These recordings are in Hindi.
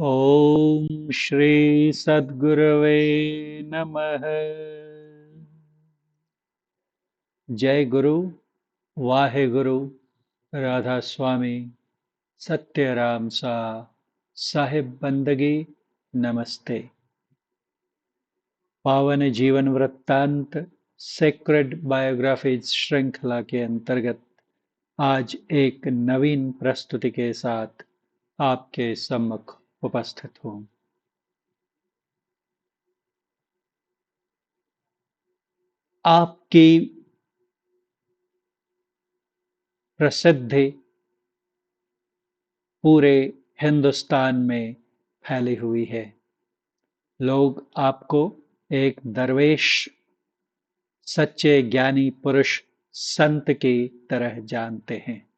ओम श्री सद्गुरवे नमः। जय गुरु, वाहे गुरु, राधा स्वामी, सत्यराम साहिब बंदगी, नमस्ते। पावन जीवन वृत्तांत सेक्रेड बायोग्राफीज श्रृंखला के अंतर्गत आज एक नवीन प्रस्तुति के साथ आपके सम्मुख उपस्थित हूँ। आपकी प्रसिद्धि पूरे हिंदुस्तान में फैली हुई है। लोग आपको एक दरवेश, सच्चे ज्ञानी पुरुष, संत की तरह जानते हैं।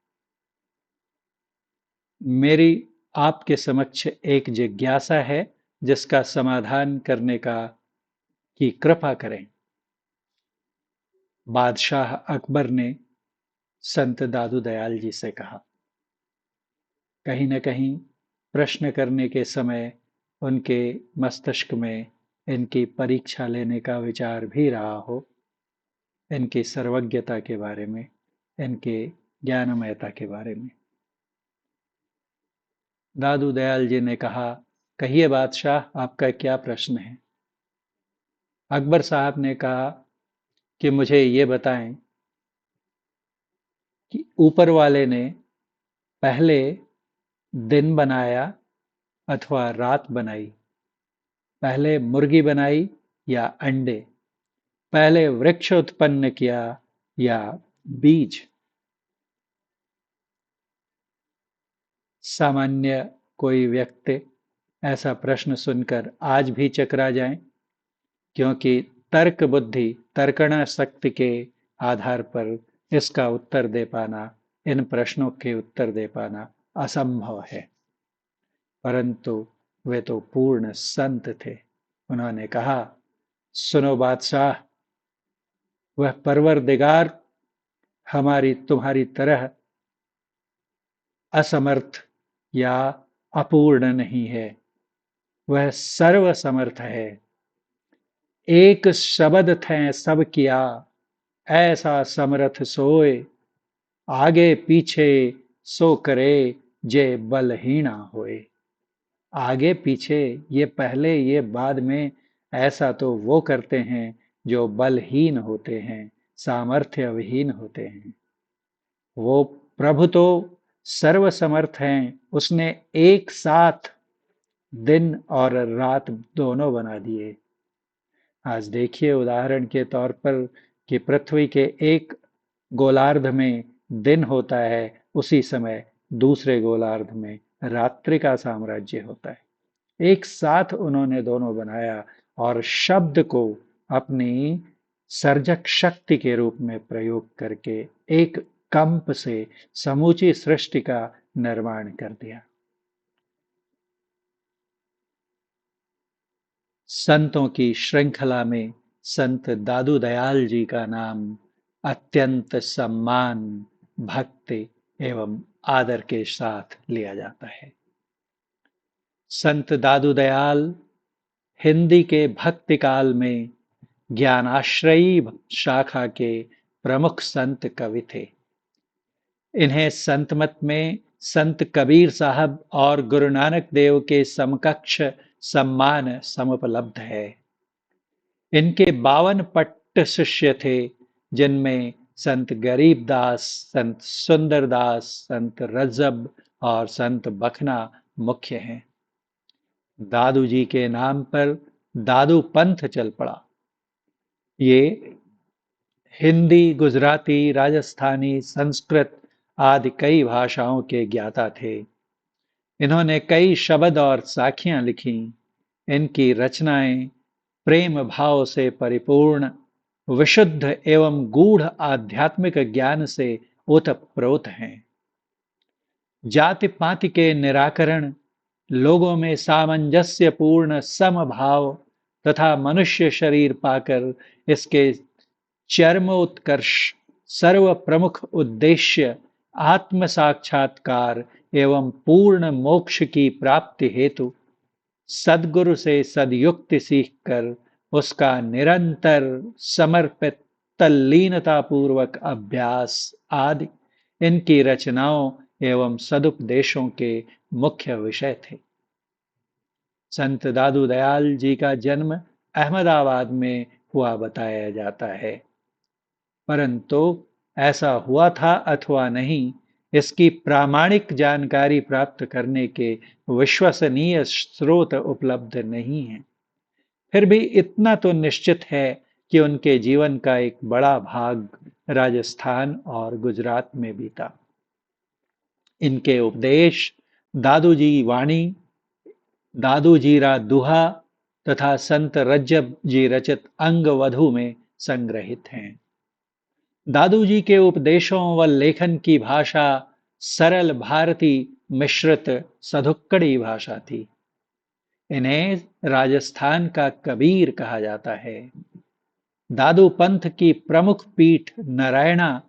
मेरी आपके समक्ष एक जिज्ञासा है जिसका समाधान करने की कृपा करें। बादशाह अकबर ने संत दादू दयाल जी से कहा। कहीं न कहीं प्रश्न करने के समय उनके मस्तिष्क में इनकी परीक्षा लेने का विचार भी रहा हो, इनकी सर्वज्ञता के बारे में, इनके ज्ञानमयता के बारे में। दादू दयाल जी ने कहा, कहिए बादशाह, आपका क्या प्रश्न है? अकबर साहब ने कहा कि मुझे ये बताएं कि ऊपर वाले ने पहले दिन बनाया अथवा रात बनाई, पहले मुर्गी बनाई या अंडे, पहले वृक्ष उत्पन्न किया या बीज? सामान्य कोई व्यक्ति ऐसा प्रश्न सुनकर आज भी चकरा जाए, क्योंकि तर्क बुद्धि, तर्कणा शक्ति के आधार पर इसका उत्तर दे पाना, इन प्रश्नों के उत्तर दे पाना असंभव है। परंतु वे तो पूर्ण संत थे। उन्होंने कहा, सुनो बादशाह, वह परवरदिगार हमारी तुम्हारी तरह असमर्थ या अपूर्ण नहीं है। वह सर्वसमर्थ है। एक शब्द थे सब किया, ऐसा समर्थ सोए, आगे पीछे सो करे, जे बलहीना होए। आगे पीछे, ये पहले ये बाद में, ऐसा तो वो करते हैं जो बलहीन होते हैं, सामर्थ्य विहीन होते हैं। वो प्रभु तो सर्वसमर्थ हैं। उसने एक साथ दिन और रात दोनों बना दिए। आज देखिए उदाहरण के तौर पर कि पृथ्वी के एक गोलार्ध में दिन होता है, उसी समय दूसरे गोलार्ध में रात्रि का साम्राज्य होता है। एक साथ उन्होंने दोनों बनाया और शब्द को अपनी सर्जक शक्ति के रूप में प्रयोग करके एक कंप से समूची सृष्टि का निर्माण कर दिया। संतों की श्रृंखला में संत दादू दयाल जी का नाम अत्यंत सम्मान, भक्ति एवं आदर के साथ लिया जाता है। संत दादू दयाल हिंदी के भक्ति काल में ज्ञानाश्रयी शाखा के प्रमुख संत कवि थे। इन्हें संत मत में संत कबीर साहब और गुरु नानक देव के समकक्ष सम्मान समुपलब्ध है। इनके 52 पट्ट शिष्य थे, जिनमें संत गरीबदास, संत सुंदरदास, संत रजब और संत बखना मुख्य हैं। दादू जी के नाम पर दादू पंथ चल पड़ा। ये हिंदी, गुजराती, राजस्थानी, संस्कृत आदि कई भाषाओं के ज्ञाता थे। इन्होंने कई शब्द और साखियां लिखी। इनकी रचनाएं प्रेम भाव से परिपूर्ण, विशुद्ध एवं गूढ़ आध्यात्मिक ज्ञान से ओतप्रोत हैं। जाति पाति के निराकरण, लोगों में सामंजस्यपूर्ण समभाव तथा मनुष्य शरीर पाकर इसके चरमोत्कर्ष, सर्व प्रमुख उद्देश्य आत्म साक्षात्कार एवं पूर्ण मोक्ष की प्राप्ति हेतु सद्गुरु से सदयुक्ति सीखकर उसका निरंतर समर्पित तल्लीनता पूर्वक अभ्यास आदि इनकी रचनाओं एवं सदुपदेशों के मुख्य विषय थे। संत दादू दयाल जी का जन्म अहमदाबाद में हुआ बताया जाता है, परंतु ऐसा हुआ था अथवा नहीं, इसकी प्रामाणिक जानकारी प्राप्त करने के विश्वसनीय स्रोत उपलब्ध नहीं है। फिर भी इतना तो निश्चित है कि उनके जीवन का एक बड़ा भाग राजस्थान और गुजरात में बीता। इनके उपदेश दादू जी वाणी, दादू जीरा दुहा तथा संत रज्जब जी रचित अंगवधु में संग्रहित हैं। दादू जी के उपदेशों व लेखन की भाषा सरल भारतीय मिश्रित सधुक्कड़ी भाषा थी। इन्हें राजस्थान का कबीर कहा जाता है। दादू पंथ की प्रमुख पीठ नारायणा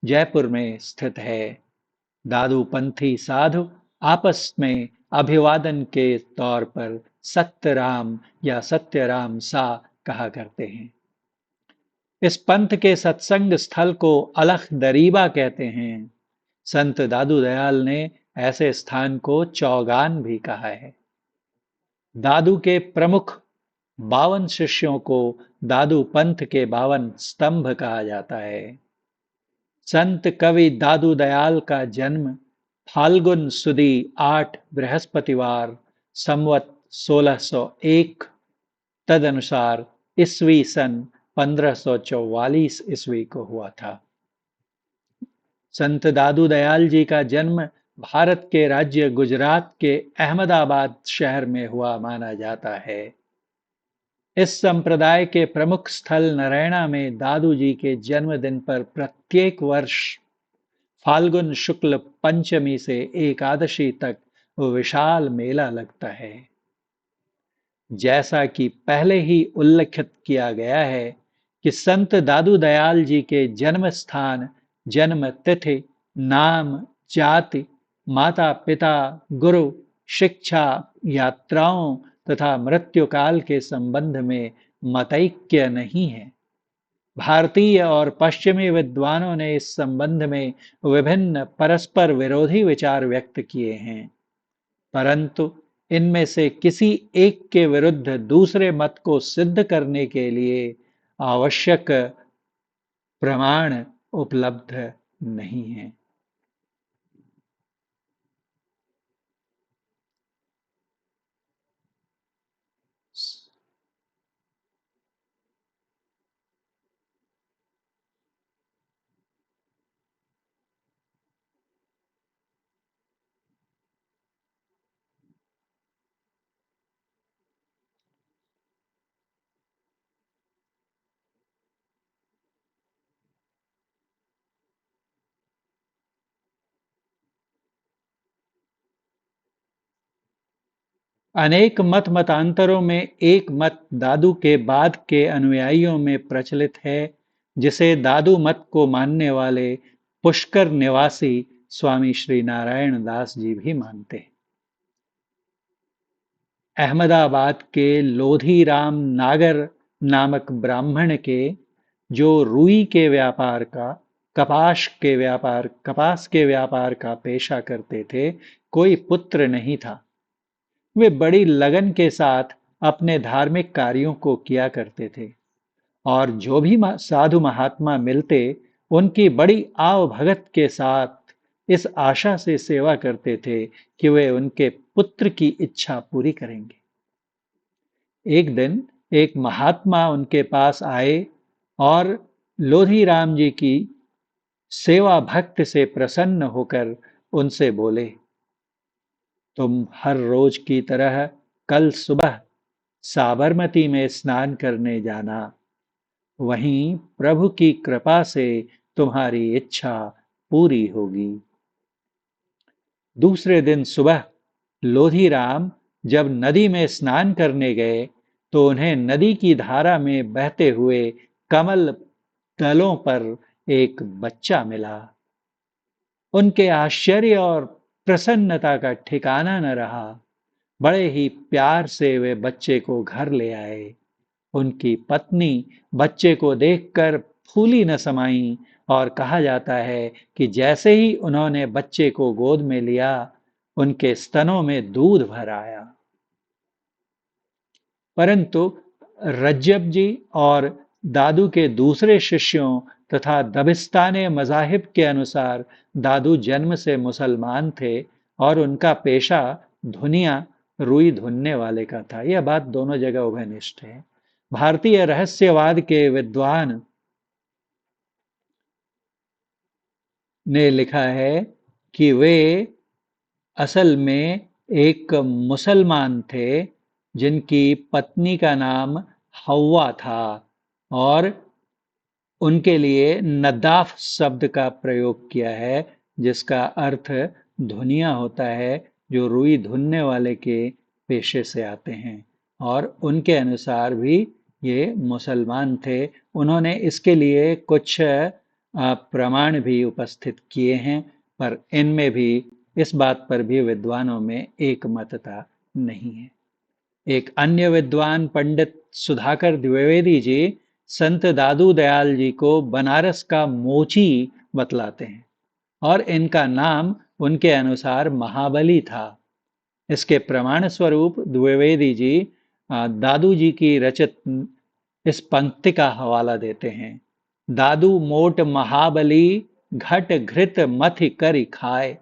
जयपुर में स्थित है। दादू पंथी साधु आपस में अभिवादन के तौर पर सत्यराम या सत्यराम सा कहा करते हैं। इस पंथ के सत्संग स्थल को अलख दरीबा कहते हैं। संत दादू दयाल ने ऐसे स्थान को चौगान भी कहा है। दादू के प्रमुख 52 शिष्यों को दादू पंथ के 52 स्तंभ कहा जाता है। संत कवि दादू दयाल का जन्म फाल्गुन सुदी 8 बृहस्पतिवार संवत 1601 तदनुसार ईस्वी सन 1544 ईस्वी को हुआ था। संत दादू दयाल जी का जन्म भारत के राज्य गुजरात के अहमदाबाद शहर में हुआ माना जाता है। इस संप्रदाय के प्रमुख स्थल नरैना में दादू जी के जन्मदिन पर प्रत्येक वर्ष फाल्गुन शुक्ल पंचमी से एकादशी तक विशाल मेला लगता है। जैसा कि पहले ही उल्लेखित किया गया है कि संत दादू दयाल जी के जन्म स्थान, जन्म तिथि, नाम, जाति, माता पिता, गुरु, शिक्षा, यात्राओं तथा मृत्यु काल के संबंध में मतैक्य नहीं है। भारतीय और पश्चिमी विद्वानों ने इस संबंध में विभिन्न परस्पर विरोधी विचार व्यक्त किए हैं, परंतु इनमें से किसी एक के विरुद्ध दूसरे मत को सिद्ध करने के लिए आवश्यक प्रमाण उपलब्ध नहीं है। अनेक मत मतांतरों में एक मत दादू के बाद के अनुयायियों में प्रचलित है, जिसे दादू मत को मानने वाले पुष्कर निवासी स्वामी श्री नारायण दास जी भी मानते हैं। अहमदाबाद के लोधीराम नागर नामक ब्राह्मण के, जो रुई के व्यापार का, कपास के व्यापार का पेशा करते थे, कोई पुत्र नहीं था। वे बड़ी लगन के साथ अपने धार्मिक कार्यों को किया करते थे और जो भी साधु महात्मा मिलते, उनकी बड़ी आव भगत के साथ इस आशा से सेवा करते थे कि वे उनके पुत्र की इच्छा पूरी करेंगे। एक दिन एक महात्मा उनके पास आए और लोधी राम जी की सेवा भक्त से प्रसन्न होकर उनसे बोले, तुम हर रोज की तरह कल सुबह साबरमती में स्नान करने जाना, वहीं प्रभु की कृपा से तुम्हारी इच्छा पूरी होगी। दूसरे दिन सुबह लोधीराम जब नदी में स्नान करने गए, तो उन्हें नदी की धारा में बहते हुए कमल दलों पर एक बच्चा मिला। उनके आश्चर्य और प्रसन्नता का ठिकाना न रहा। बड़े ही प्यार से वे बच्चे को घर ले आए। उनकी पत्नी बच्चे को देखकर फूली न समाई और कहा जाता है कि जैसे ही उन्होंने बच्चे को गोद में लिया, उनके स्तनों में दूध भर आया। परंतु रज्जब जी और दादू के दूसरे शिष्यों तथा दबिस्ताने मजाहिब के अनुसार दादू जन्म से मुसलमान थे और उनका पेशा धुनिया रुई धुनने वाले का था। यह बात दोनों जगह उभयनिष्ठ है। भारतीय रहस्यवाद के विद्वान ने लिखा है कि वे असल में एक मुसलमान थे जिनकी पत्नी का नाम हव्वा था और उनके लिए नदाफ शब्द का प्रयोग किया है, जिसका अर्थ धुनिया होता है, जो रुई धुनने वाले के पेशे से आते हैं। और उनके अनुसार भी ये मुसलमान थे। उन्होंने इसके लिए कुछ प्रमाण भी उपस्थित किए हैं, पर इनमें भी इस बात पर भी विद्वानों में एक मतता नहीं है। एक अन्य विद्वान पंडित सुधाकर द्विवेदी जी संत दादू दयाल जी को बनारस का मोची बतलाते हैं और इनका नाम उनके अनुसार महाबली था। इसके प्रमाण स्वरूप द्विवेदी जी दादू जी की रचित इस पंक्ति का हवाला देते हैं। दादू मोट महाबली घट घृत मथि करि खाए।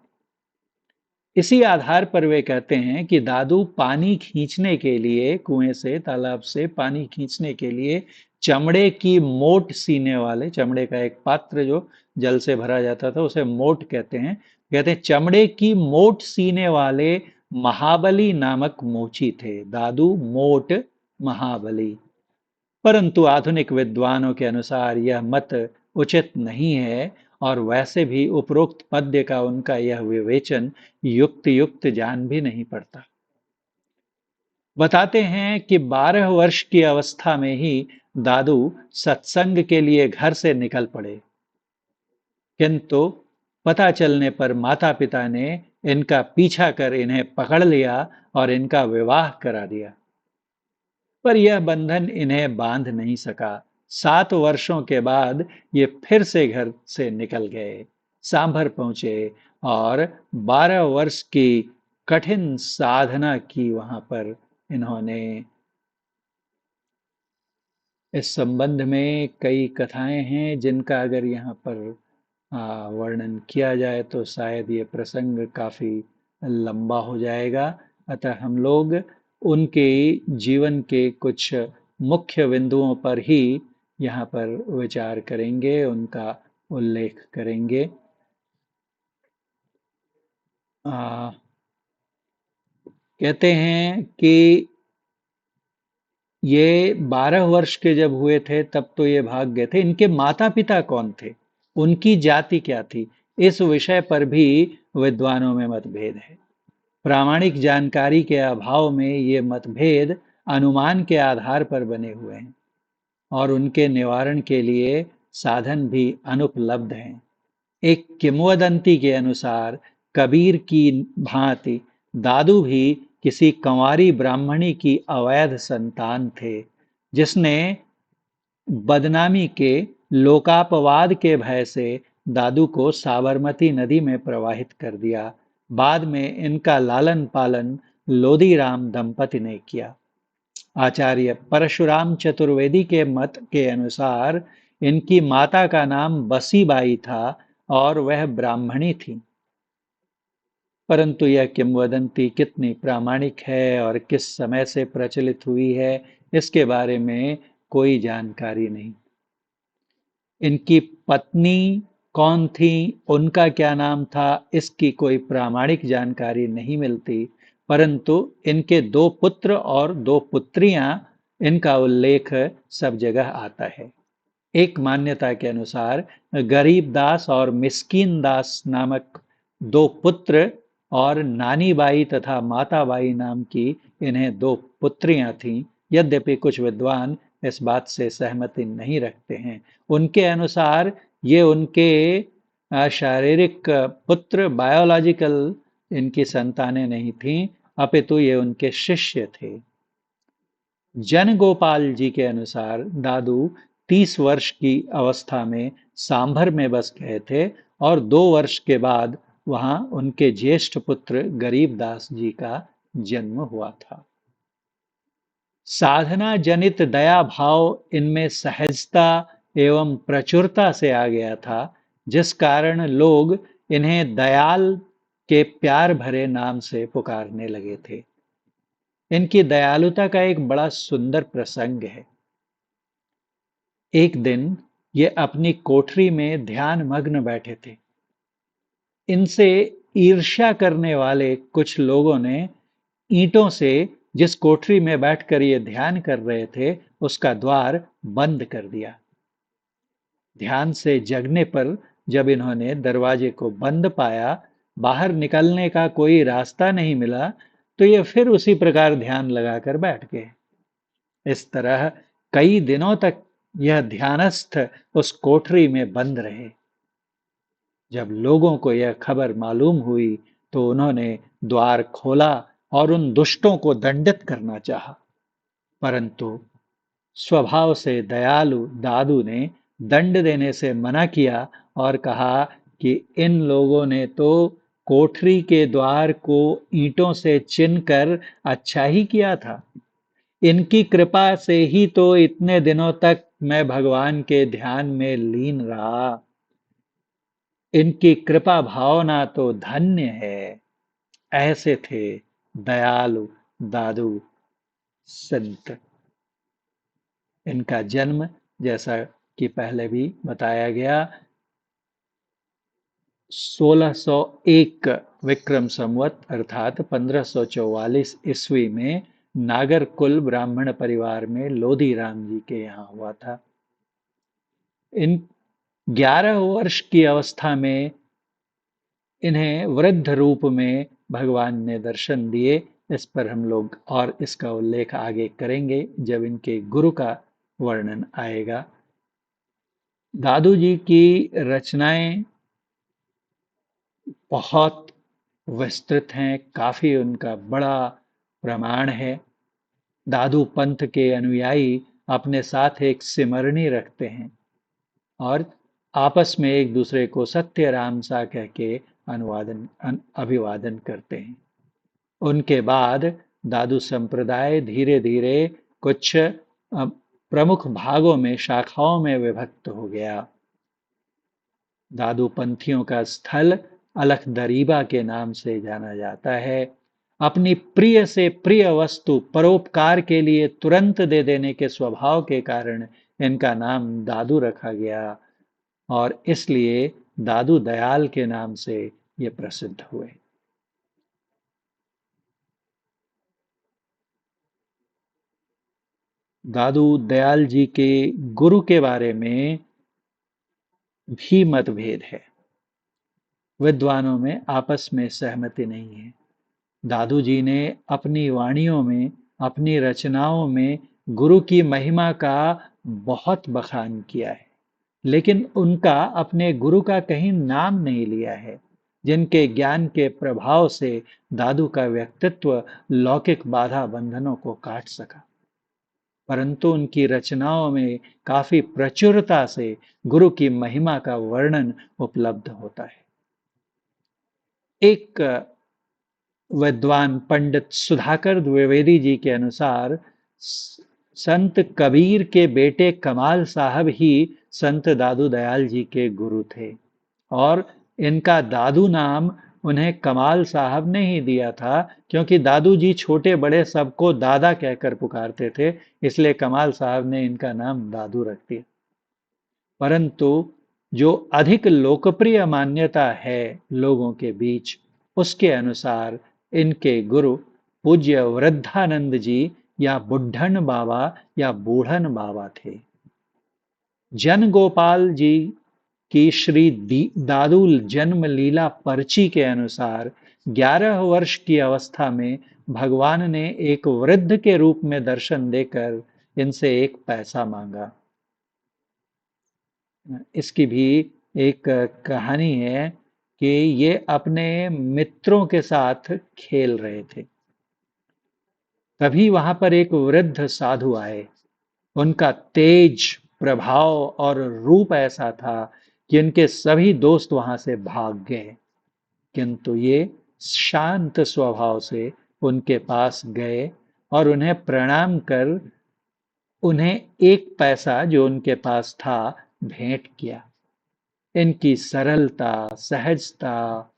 इसी आधार पर वे कहते हैं कि दादू पानी खींचने के लिए, कुएं से तालाब से पानी खींचने के लिए चमड़े की मोट सीने वाले, चमड़े का एक पात्र जो जल से भरा जाता था उसे मोट कहते हैं। कहते हैं चमड़े की मोट सीने वाले महाबली नामक मोची थे। दादू मोट महाबली। परंतु आधुनिक विद्वानों के अनुसार यह मत उचित नहीं है और वैसे भी उपरोक्त पद्य का उनका यह विवेचन युक्त युक्त जान भी नहीं पड़ता। बताते हैं कि 12 वर्ष की अवस्था में ही दादू सत्संग के लिए घर से निकल पड़े, किंतु पता चलने पर माता पिता ने इनका पीछा कर इन्हें पकड़ लिया और इनका विवाह करा दिया। पर यह बंधन इन्हें बांध नहीं सका। 7 वर्षों के बाद ये फिर से घर से निकल गए, सांभर पहुंचे और 12 वर्ष की कठिन साधना की वहां पर इन्होंने। इस संबंध में कई कथाएं हैं जिनका अगर यहाँ पर वर्णन किया जाए तो शायद ये प्रसंग काफी लंबा हो जाएगा। अतः हम लोग उनके जीवन के कुछ मुख्य बिंदुओं पर ही यहाँ पर विचार करेंगे, उनका उल्लेख करेंगे। कहते हैं कि ये 12 वर्ष के जब हुए थे तब तो ये भाग गए थे। इनके माता पिता कौन थे, उनकी जाति क्या थी, इस विषय पर भी विद्वानों में मतभेद है। प्रामाणिक जानकारी के अभाव में ये मतभेद अनुमान के आधार पर बने हुए हैं और उनके निवारण के लिए साधन भी अनुपलब्ध हैं। एक किंवदंती के अनुसार कबीर की भांति दादू भी किसी कंवारी ब्राह्मणी की अवैध संतान थे, जिसने बदनामी के लोकापवाद के भय से दादू को साबरमती नदी में प्रवाहित कर दिया। बाद में इनका लालन पालन लोदीराम दंपति ने किया। आचार्य परशुराम चतुर्वेदी के मत के अनुसार इनकी माता का नाम बसीबाई था और वह ब्राह्मणी थी। परंतु यह किंवदंती कितनी प्रामाणिक है और किस समय से प्रचलित हुई है, इसके बारे में कोई जानकारी नहीं। इनकी पत्नी कौन थी, उनका क्या नाम था, इसकी कोई प्रामाणिक जानकारी नहीं मिलती। परंतु इनके 2 पुत्र और 2 पुत्रियां, इनका उल्लेख सब जगह आता है। एक मान्यता के अनुसार गरीब दास और मिस्कीन दास नामक 2 पुत्र और नानी बाई तथा माता बाई नाम की इन्हें 2 पुत्रियां थीं। यद्यपि कुछ विद्वान इस बात से सहमति नहीं रखते हैं। उनके अनुसार ये उनके शारीरिक पुत्र, बायोलॉजिकल इनकी संतानें नहीं थीं अपितु ये उनके शिष्य थे। जन गोपाल जी के अनुसार दादू 30 वर्ष की अवस्था में सांभर में बस गए थे और 2 वर्ष के बाद वहां उनके ज्येष्ठ पुत्र गरीबदास जी का जन्म हुआ था। साधना जनित दया भाव इनमें सहजता एवं प्रचुरता से आ गया था, जिस कारण लोग इन्हें दयाल के प्यार भरे नाम से पुकारने लगे थे। इनकी दयालुता का एक बड़ा सुंदर प्रसंग है। एक दिन ये अपनी कोठरी में ध्यान मग्न बैठे थे। इनसे ईर्ष्या करने वाले कुछ लोगों ने ईंटों से जिस कोठरी में बैठकर ये ध्यान कर रहे थे उसका द्वार बंद कर दिया। ध्यान से जगने पर जब इन्होंने दरवाजे को बंद पाया, बाहर निकलने का कोई रास्ता नहीं मिला, तो ये फिर उसी प्रकार ध्यान लगाकर बैठ गए। इस तरह कई दिनों तक यह ध्यानस्थ उस कोठरी में बंद रहे। जब लोगों को यह खबर मालूम हुई तो उन्होंने द्वार खोला और उन दुष्टों को दंडित करना चाहा, परंतु स्वभाव से दयालु दादू ने दंड देने से मना किया और कहा कि इन लोगों ने तो कोठरी के द्वार को ईंटों से चिनकर अच्छा ही किया था। इनकी कृपा से ही तो इतने दिनों तक मैं भगवान के ध्यान में लीन रहा। इनकी कृपा भावना तो धन्य है। ऐसे थे दयालु दादू संत। इनका जन्म, जैसा कि पहले भी बताया गया, 1601 विक्रम संवत अर्थात 1544 ईस्वी में नागरकुल ब्राह्मण परिवार में लोधी राम जी के यहाँ हुआ था। इन 11 वर्ष की अवस्था में इन्हें वृद्ध रूप में भगवान ने दर्शन दिए। इस पर हम लोग और इसका उल्लेख आगे करेंगे जब इनके गुरु का वर्णन आएगा। दादू जी की रचनाएं बहुत विस्तृत हैं, काफी उनका बड़ा प्रमाण है। दादू पंथ के अनुयायी अपने साथ एक सिमरनी रखते हैं और आपस में एक दूसरे को सत्य राम सा कह के अभिवादन करते हैं। उनके बाद दादू संप्रदाय धीरे धीरे कुछ प्रमुख भागों में, शाखाओं में विभक्त हो गया। दादू पंथियों का स्थल अलख-दरीबा के नाम से जाना जाता है। अपनी प्रिय से प्रिय वस्तु परोपकार के लिए तुरंत दे देने के स्वभाव के कारण इनका नाम दादू रखा गया और इसलिए दादू दयाल के नाम से ये प्रसिद्ध हुए। दादू दयाल जी के गुरु के बारे में भी मतभेद है। विद्वानों में आपस में सहमति नहीं है। दादू जी ने अपनी वाणियों में, अपनी रचनाओं में गुरु की महिमा का बहुत बखान किया है, लेकिन उनका अपने गुरु का कहीं नाम नहीं लिया है, जिनके ज्ञान के प्रभाव से दादू का व्यक्तित्व लौकिक बाधा बंधनों को काट सका। परंतु उनकी रचनाओं में काफी प्रचुरता से गुरु की महिमा का वर्णन उपलब्ध होता है। एक विद्वान पंडित सुधाकर द्विवेदी जी के अनुसार संत कबीर के बेटे कमाल साहब ही संत दादू दयाल जी के गुरु थे और इनका दादू नाम उन्हें कमाल साहब ने ही दिया था, क्योंकि दादू जी छोटे बड़े सबको दादा कहकर पुकारते थे, इसलिए कमाल साहब ने इनका नाम दादू रख दिया। परंतु जो अधिक लोकप्रिय मान्यता है लोगों के बीच, उसके अनुसार इनके गुरु पूज्य वृद्धानंद जी या बुढ़न बाबा या बूढ़न बाबा थे। जन गोपाल जी की श्री दादू जन्म लीला पर्ची के अनुसार 11 वर्ष की अवस्था में भगवान ने एक वृद्ध के रूप में दर्शन देकर इनसे एक पैसा मांगा। इसकी भी एक कहानी है कि ये अपने मित्रों के साथ खेल रहे थे। तभी वहां पर एक वृद्ध साधु आए। उनका तेज प्रभाव और रूप ऐसा था कि उनके सभी दोस्त वहां से भाग गए, किंतु ये शांत स्वभाव से उनके पास गए और उन्हें प्रणाम कर उन्हें एक पैसा जो उनके पास था भेंट किया। इनकी सरलता, सहजता,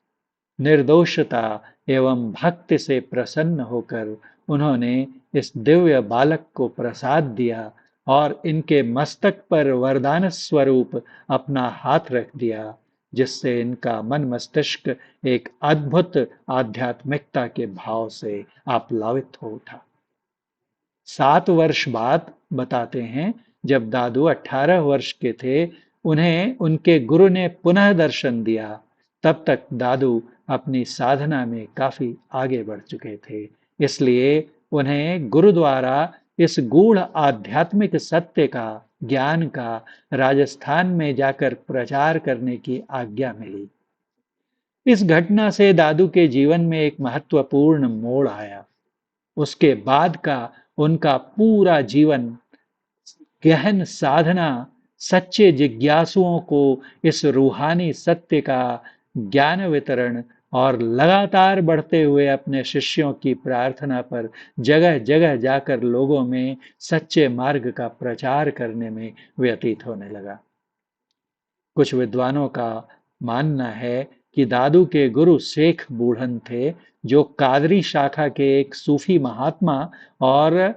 निर्दोषता एवं भक्ति से प्रसन्न होकर उन्होंने इस दिव्य बालक को प्रसाद दिया और इनके मस्तक पर वरदान स्वरूप अपना हाथ रख दिया, जिससे इनका मन मस्तिष्क एक अद्भुत आध्यात्मिकता के भाव से आप्लावित हो उठा। 7 वर्ष बाद बताते हैं, जब दादू 18 वर्ष के थे, उन्हें उनके गुरु ने पुनः दर्शन दिया। तब तक दादू अपनी साधना में काफी आगे बढ़ चुके थे, इसलिए उन्हें गुरु द्वारा इस गूढ़ आध्यात्मिक सत्य का, ज्ञान का राजस्थान में जाकर प्रचार करने की आज्ञा मिली। इस घटना से दादू के जीवन में एक महत्वपूर्ण मोड़ आया। उसके बाद का उनका पूरा जीवन गहन साधना, सच्चे जिज्ञासुओं को इस रूहानी सत्य का ज्ञान वितरण और लगातार बढ़ते हुए अपने शिष्यों की प्रार्थना पर जगह जगह जाकर लोगों में सच्चे मार्ग का प्रचार करने में व्यतीत होने लगा। कुछ विद्वानों का मानना है कि दादू के गुरु शेख बूढ़न थे, जो कादरी शाखा के एक और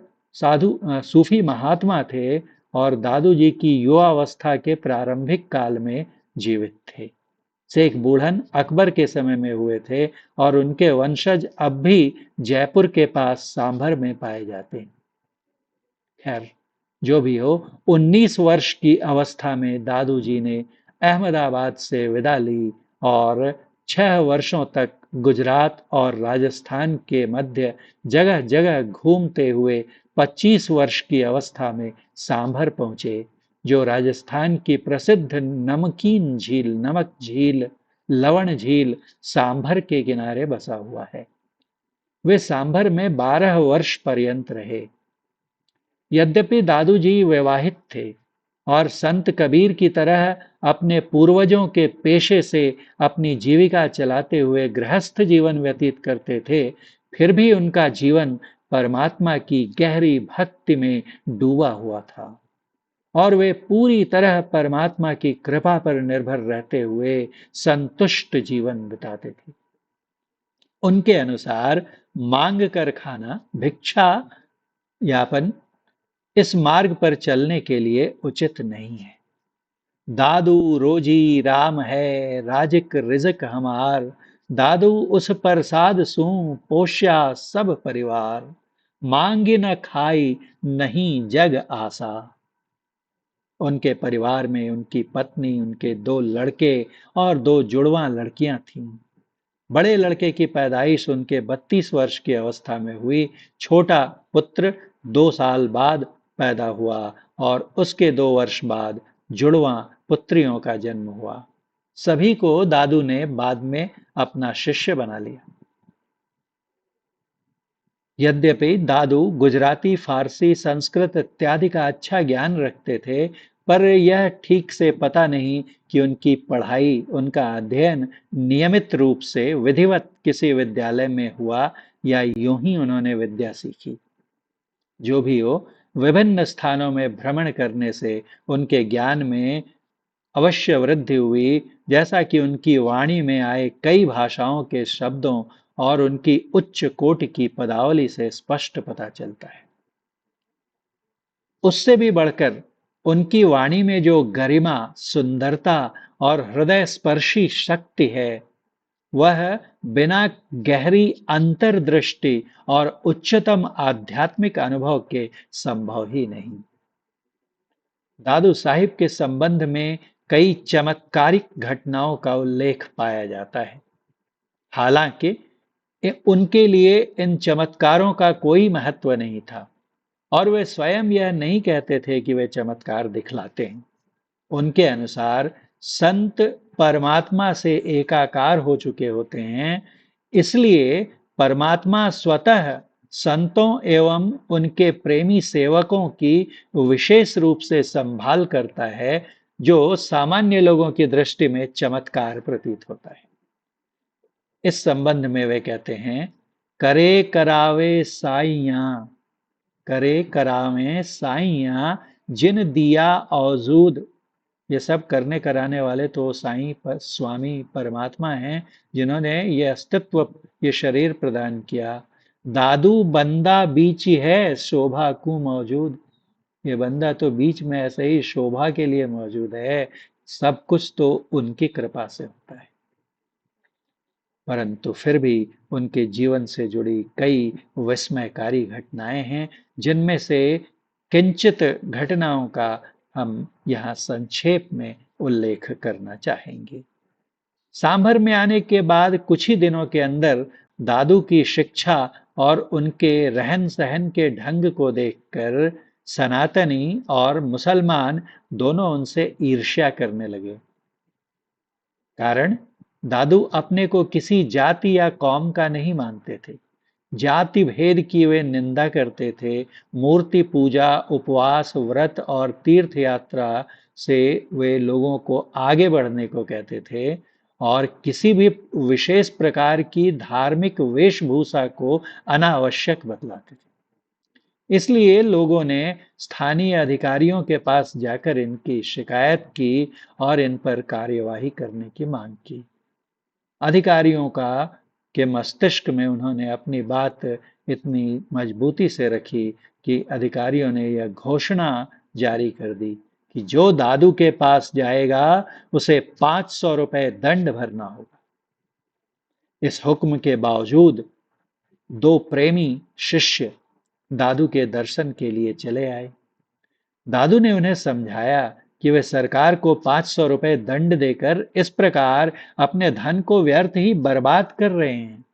सूफी महात्मा थे और दादू जी की युवावस्था के प्रारंभिक काल में जीवित थे। शेख बूढ़न अकबर के समय में हुए थे और उनके वंशज अब भी जयपुर के पास सांभर में पाए जाते हैं। खैर, जो भी हो, 19 वर्ष की अवस्था में दादू जी ने अहमदाबाद से विदा ली और 6 वर्षों तक गुजरात और राजस्थान के मध्य जगह जगह घूमते हुए 25 वर्ष की अवस्था में सांभर पहुंचे, जो राजस्थान की प्रसिद्ध नमकीन झील, नमक झील, लवण झील सांभर के किनारे बसा हुआ है। वे सांभर में 12 वर्ष पर्यंत रहे। यद्यपि दादू जी विवाहित थे और संत कबीर की तरह अपने पूर्वजों के पेशे से अपनी जीविका चलाते हुए गृहस्थ जीवन व्यतीत करते थे, फिर भी उनका जीवन परमात्मा की गहरी भक्ति में डूबा हुआ था और वे पूरी तरह परमात्मा की कृपा पर निर्भर रहते हुए संतुष्ट जीवन बिताते थे। उनके अनुसार मांग कर खाना, भिक्षा यापन इस मार्ग पर चलने के लिए उचित नहीं है। दादू रोजी राम है, राजिक रिजक हमार, दादू उस प्रसाद सू, पोष्या सब परिवार, मांगे न खाई नहीं जग आसा। उनके परिवार में उनकी पत्नी, उनके 2 लड़के और 2 जुड़वा लड़कियां थीं। बड़े लड़के की पैदाइश उनके 32 वर्ष की अवस्था में हुई। छोटा पुत्र 2 साल बाद पैदा हुआ और उसके 2 वर्ष बाद जुड़वा पुत्रियों का जन्म हुआ। सभी को दादू ने बाद में अपना शिष्य बना लिया। यद्यपि दादू गुजराती, फारसी, संस्कृत इत्यादि का अच्छा ज्ञान रखते थे, पर यह ठीक से पता नहीं कि उनकी पढ़ाई, उनका अध्ययन नियमित रूप से विधिवत किसी विद्यालय में हुआ या यूं ही उन्होंने विद्या सीखी। जो भी हो, विभिन्न स्थानों में भ्रमण करने से उनके ज्ञान में अवश्य वृद्धि हुई, जैसा कि उनकी वाणी में आए कई भाषाओं के शब्दों और उनकी उच्च कोटि की पदावली से स्पष्ट पता चलता है। उससे भी बढ़कर उनकी वाणी में जो गरिमा, सुंदरता और हृदय स्पर्शी शक्ति है, वह बिना गहरी अंतर्दृष्टि और उच्चतम आध्यात्मिक अनुभव के संभव ही नहीं। दादू साहिब के संबंध में कई चमत्कारिक घटनाओं का उल्लेख पाया जाता है। हालांकि उनके लिए इन चमत्कारों का कोई महत्व नहीं था और वे स्वयं यह नहीं कहते थे कि वे चमत्कार दिखलाते हैं। उनके अनुसार संत परमात्मा से एकाकार हो चुके होते हैं, इसलिए परमात्मा स्वतः संतों एवं उनके प्रेमी सेवकों की विशेष रूप से संभाल करता है, जो सामान्य लोगों की दृष्टि में चमत्कार प्रतीत होता है। इस संबंध में वे कहते हैं, करे करावे साइया, करे करावे साइया, जिन दिया औजूद। ये सब करने कराने वाले तो साईं स्वामी परमात्मा हैं, जिन्होंने ये अस्तित्व, ये शरीर प्रदान किया। दादू बंदा बीच ही है शोभा को मौजूद। ये बंदा तो बीच में ऐसे ही शोभा के लिए मौजूद है। सब कुछ तो उनकी कृपा से होता है। परंतु फिर भी उनके जीवन से जुड़ी कई विस्मयकारी घटनाएं हैं, जिनमें से किंचित घटनाओं का हम यहाँ संक्षेप में उल्लेख करना चाहेंगे। सांभर में आने के बाद कुछ ही दिनों के अंदर दादू की शिक्षा और उनके रहन सहन के ढंग को देखकर सनातनी और मुसलमान दोनों उनसे ईर्ष्या करने लगे। कारण, दादू अपने को किसी जाति या कौम का नहीं मानते थे। जाति भेद की वे निंदा करते थे। मूर्ति पूजा, उपवास, व्रत और तीर्थ यात्रा से वे लोगों को आगे बढ़ने को कहते थे, और किसी भी विशेष प्रकार की धार्मिक वेशभूषा को अनावश्यक बतलाते थे। इसलिए लोगों ने स्थानीय अधिकारियों के पास जाकर इनकी शिकायत की और इन पर कार्यवाही करने की मांग की। अधिकारियों का के मस्तिष्क में उन्होंने अपनी बात इतनी मजबूती से रखी कि अधिकारियों ने यह घोषणा जारी कर दी कि जो दादू के पास जाएगा उसे 500 रुपए दंड भरना होगा। इस हुक्म के बावजूद दो प्रेमी शिष्य दादू के दर्शन के लिए चले आए। दादू ने उन्हें समझाया कि वे सरकार को 500 रुपए दंड देकर इस प्रकार अपने धन को व्यर्थ ही बर्बाद कर रहे हैं।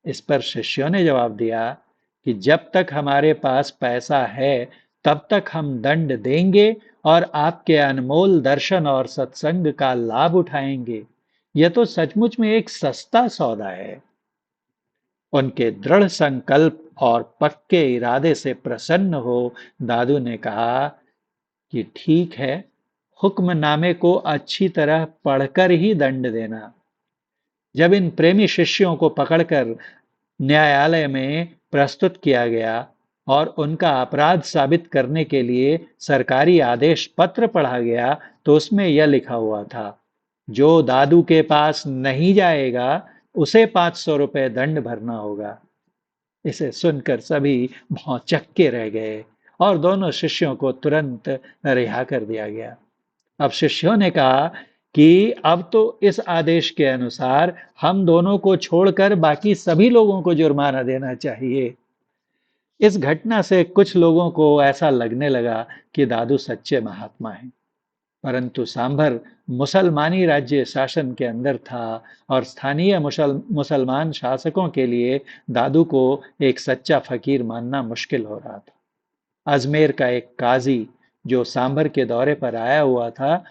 इस पर शिष्यों ने जवाब दिया कि जब तक हमारे पास पैसा है तब तक हम दंड देंगे और आपके अनमोल दर्शन और सत्संग का लाभ उठाएंगे। यह तो सचमुच में एक सस्ता सौदा है। उनके दृढ़ संकल्प और पक्के इरादे से प्रसन्न हो दादू ने कहा कि ठीक है, हुक्मनामे को अच्छी तरह पढ़कर ही दंड देना। जब इन प्रेमी शिष्यों को पकड़कर न्यायालय में प्रस्तुत किया गया और उनका अपराध साबित करने के लिए सरकारी आदेश पत्र पढ़ा गया, तो उसमें यह लिखा हुआ था, जो दादू के पास नहीं जाएगा उसे 500 रुपए दंड भरना होगा। इसे सुनकर सभी भौचक्के रह गए और दोनों शिष्यों को तुरंत रिहा कर दिया गया। अब शिष्यों ने कहा कि अब तो इस आदेश के अनुसार हम दोनों को छोड़कर बाकी सभी लोगों को जुर्माना देना चाहिए। इस घटना से कुछ लोगों को ऐसा लगने लगा कि दादू सच्चे महात्मा हैं। परंतु सांभर मुसलमानी राज्य शासन के अंदर था और स्थानीय मुसलमान शासकों के लिए दादू को एक सच्चा फकीर मानना मुश्किल हो रहा था। अजमेर का एक काजी जो सांभर के दौरे पर आया हुआ था,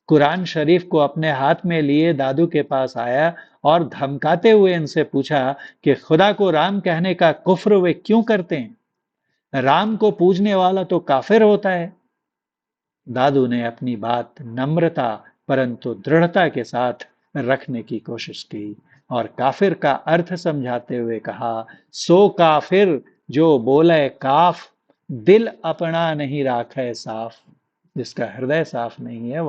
कुरान शरीफ को अपने हाथ में लिए दादू के पास आया और धमकाते हुए इनसे पूछा कि खुदा को राम कहने का कुफ्र वे क्यों करते हैं? राम को पूजने वाला तो काफिर होता है। दादू ने अपनी बात नम्रता परंतु दृढ़ता के साथ रखने की कोशिश की और काफिर का अर्थ समझाते हुए कहा, सो काफिर जो बोले काफ, दिल अपना नहीं राखे साफ। जिसका हृदय साफ नहीं है,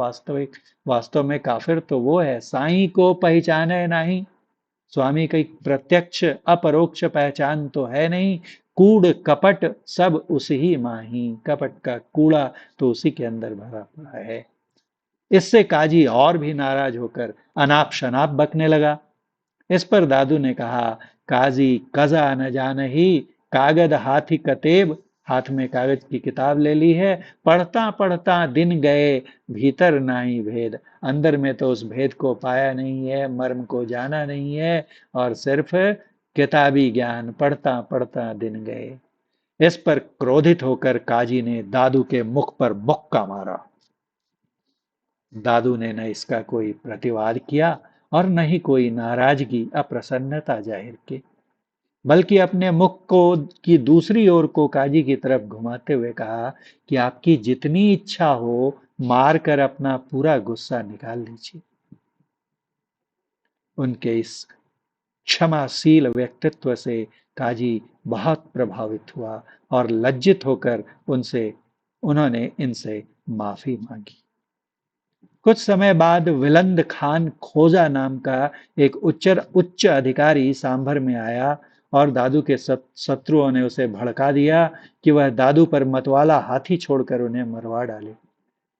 वास्तव में काफिर तो वो है साईं को पहचाने नहीं। स्वामी की प्रत्यक्ष अपरोक्ष पहचान तो है नहीं। कूड़ कपट सब उसी ही माही, कपट का कूड़ा तो उसी के अंदर भरा पड़ा है। इससे काजी और भी नाराज होकर अनाप शनाप बकने लगा। इस पर दादू ने कहा, काजी कजा न जान ही, कागद हाथी कतेब। हाथ में कागज की किताब ले ली है, पढ़ता पढ़ता दिन गए, भीतर नाही भेद। अंदर में तो उस भेद को पाया नहीं है, मर्म को जाना नहीं है, और सिर्फ किताबी ज्ञान पढ़ता पढ़ता दिन गए। इस पर क्रोधित होकर काजी ने दादू के मुख पर मुक्का मारा। दादू ने न इसका कोई प्रतिवाद किया और न ही कोई नाराजगी, अप्रसन्नता जाहिर की। बल्कि अपने मुख को की दूसरी ओर को काजी की तरफ घुमाते हुए कहा कि आपकी जितनी इच्छा हो मार कर अपना पूरा गुस्सा निकाल लीजिए। उनके इस क्षमाशील व्यक्तित्व से काजी बहुत प्रभावित हुआ और लज्जित होकर उनसे उन्होंने इनसे माफी मांगी। कुछ समय बाद विलंद खान खोजा नाम का एक उच्च अधिकारी सांभर में आया और दादू के शत्रुओं ने उसे भड़का दिया कि वह दादू पर मतवाला हाथी छोड़कर उन्हें मरवा डाले।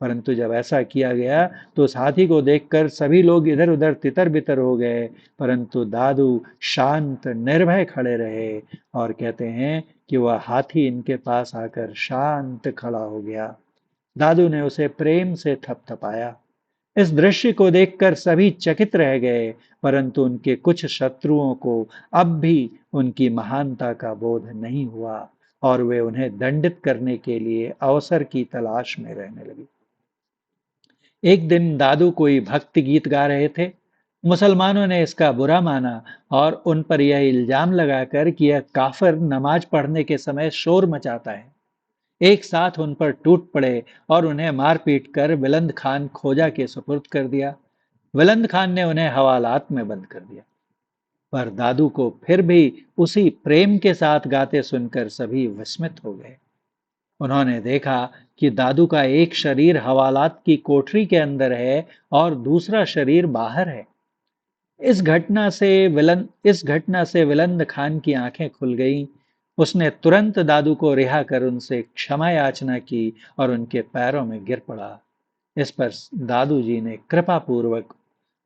परंतु जब ऐसा किया गया तो उस हाथी को देखकर सभी लोग इधर उधर तितर बितर हो गए, परंतु दादू शांत निर्भय खड़े रहे और कहते हैं कि वह हाथी इनके पास आकर शांत खड़ा हो गया। दादू ने उसे प्रेम से थपथपाया। इस दृश्य को देखकर सभी चकित रह गए, परंतु उनके कुछ शत्रुओं को अब भी उनकी महानता का बोध नहीं हुआ और वे उन्हें दंडित करने के लिए अवसर की तलाश में रहने लगे। एक दिन दादू कोई भक्ति गीत गा रहे थे। मुसलमानों ने इसका बुरा माना और उन पर यह इल्जाम लगाकर कि यह काफिर नमाज पढ़ने के समय शोर मचाता है, एक साथ उन पर टूट पड़े और उन्हें मार पीट कर विलंद खान खोजा के सुपुर्द कर दिया। विलंद खान ने उन्हें हवालात में बंद कर दिया, पर दादू को फिर भी उसी प्रेम के साथ गाते सुनकर सभी विस्मित हो गए। उन्होंने देखा कि दादू का एक शरीर हवालात की कोठरी के अंदर है और दूसरा शरीर बाहर है। इस घटना से विलंद खान की आंखें खुल गईं। उसने तुरंत दादू को रिहा कर उनसे क्षमा याचना की और उनके पैरों में गिर पड़ा। इस पर दादू जी ने कृपा पूर्वक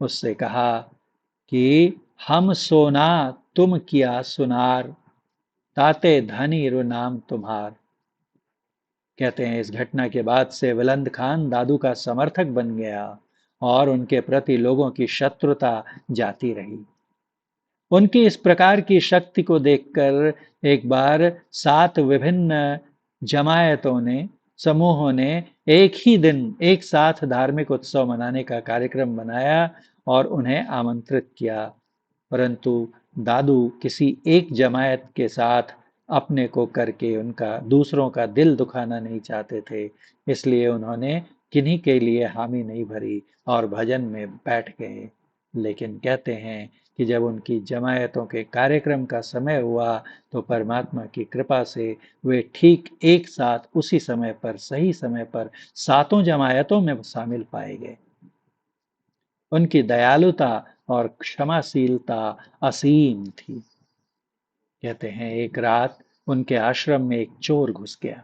उससे कहा कि हम सोना तुम किया सुनार, ताते धनी रु नाम तुम्हार। कहते हैं इस घटना के बाद से विलंद खान दादू का समर्थक बन गया और उनके प्रति लोगों की शत्रुता जाती रही। उनकी इस प्रकार की शक्ति को देखकर एक बार 7 विभिन्न जमायतों ने समूहों ने एक ही दिन एक साथ धार्मिक उत्सव मनाने का कार्यक्रम बनाया और उन्हें आमंत्रित किया। परंतु दादू किसी एक जमायत के साथ अपने को करके उनका दूसरों का दिल दुखाना नहीं चाहते थे, इसलिए उन्होंने किन्हीं के लिए हामी नहीं भरी और भजन में बैठ गए। लेकिन कहते हैं कि जब उनकी जमायतों के कार्यक्रम का समय हुआ तो परमात्मा की कृपा से वे ठीक एक साथ उसी समय पर सही समय पर सातों जमायतों में शामिल पाए गए। उनकी दयालुता और क्षमाशीलता असीम थी। कहते हैं एक रात उनके आश्रम में एक चोर घुस गया।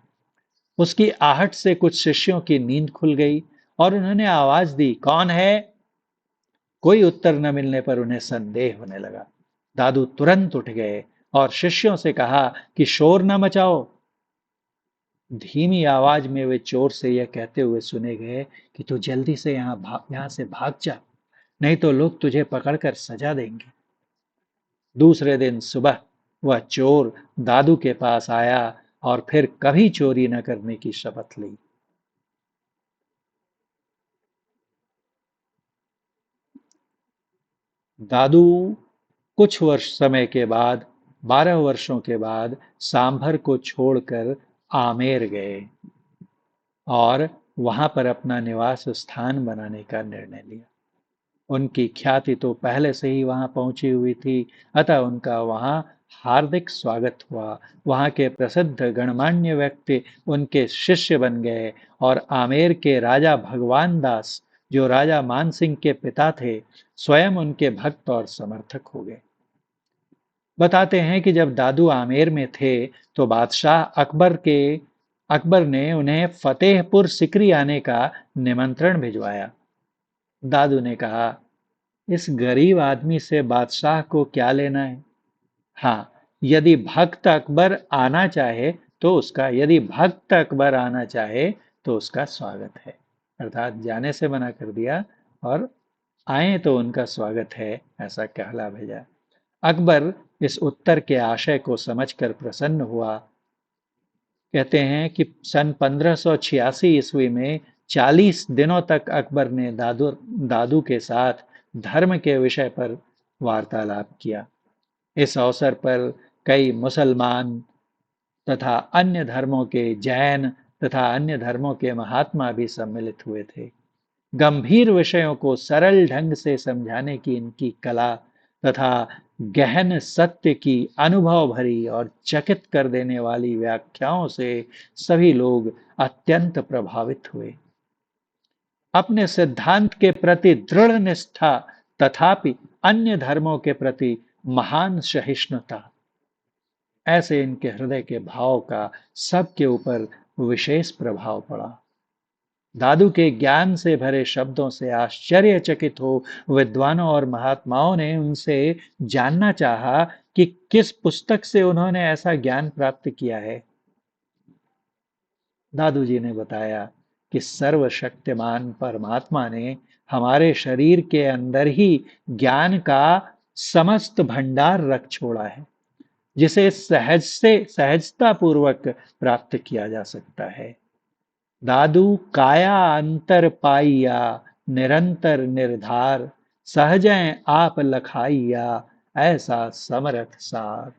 उसकी आहट से कुछ शिष्यों की नींद खुल गई और उन्होंने आवाज दी, कौन है? कोई उत्तर न मिलने पर उन्हें संदेह होने लगा। दादू तुरंत उठ गए और शिष्यों से कहा कि शोर न मचाओ। धीमी आवाज में वे चोर से यह कहते हुए सुने गए कि तू जल्दी से यहाँ से भाग जा, नहीं तो लोग तुझे पकड़कर सजा देंगे। दूसरे दिन सुबह वह चोर दादू के पास आया और फिर कभी चोरी न करने की शपथ ली। दादू कुछ वर्ष समय के बाद 12 वर्षों के बाद सांभर को छोड़कर आमेर गए और वहां पर अपना निवास स्थान बनाने का निर्णय लिया। उनकी ख्याति तो पहले से ही वहां पहुंची हुई थी, अतः उनका वहां हार्दिक स्वागत हुआ। वहां के प्रसिद्ध गणमान्य व्यक्ति उनके शिष्य बन गए और आमेर के राजा भगवान दास, जो राजा मान सिंह के पिता थे, स्वयं उनके भक्त और समर्थक हो गए। बताते हैं कि जब दादू आमेर में थे तो बादशाह अकबर ने उन्हें फतेहपुर सिकरी आने का निमंत्रण भिजवाया। दादू ने कहा, इस गरीब आदमी से बादशाह को क्या लेना है? हाँ, यदि भक्त अकबर आना चाहे तो उसका स्वागत है। अर्थात जाने से मना कर दिया और आए तो उनका स्वागत है, ऐसा कहला भेजा। अकबर इस उत्तर के आशय को समझकर प्रसन्न हुआ। कहते हैं कि सन 1586 ईस्वी में 40 दिनों तक अकबर ने दादू के साथ धर्म के विषय पर वार्तालाप किया। इस अवसर पर कई मुसलमान तथा अन्य धर्मों के जैन तथा अन्य धर्मों के महात्मा भी सम्मिलित हुए थे। गंभीर विषयों को सरल ढंग से समझाने की इनकी कला तथा गहन सत्य की अनुभव भरी और चकित कर देने वाली व्याख्याओं से सभी लोग अत्यंत प्रभावित हुए। अपने सिद्धांत के प्रति दृढ़ निष्ठा तथापि अन्य धर्मों के प्रति महान सहिष्णुता, ऐसे इनके हृदय के भाव का सबके ऊपर विशेष प्रभाव पड़ा। दादू के ज्ञान से भरे शब्दों से आश्चर्यचकित हो विद्वानों और महात्माओं ने उनसे जानना चाहा कि किस पुस्तक से उन्होंने ऐसा ज्ञान प्राप्त किया है। दादू जी ने बताया कि सर्वशक्तिमान परमात्मा ने हमारे शरीर के अंदर ही ज्ञान का समस्त भंडार रख छोड़ा है, जिसे सहजता पूर्वक प्राप्त किया जा सकता है। दादू काया अंतर पाइया निरंतर निर्धार, सहजय आप लखाइया ऐसा समरथ सार।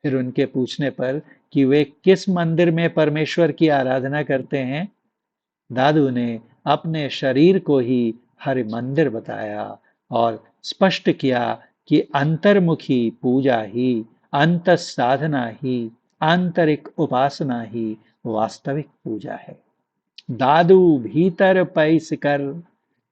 फिर उनके पूछने पर कि वे किस मंदिर में परमेश्वर की आराधना करते हैं, दादू ने अपने शरीर को ही हरि मंदिर बताया और स्पष्ट किया कि अंतर्मुखी पूजा ही, अंत साधना ही, आंतरिक उपासना ही वास्तविक पूजा है। दादू भीतर पैस कर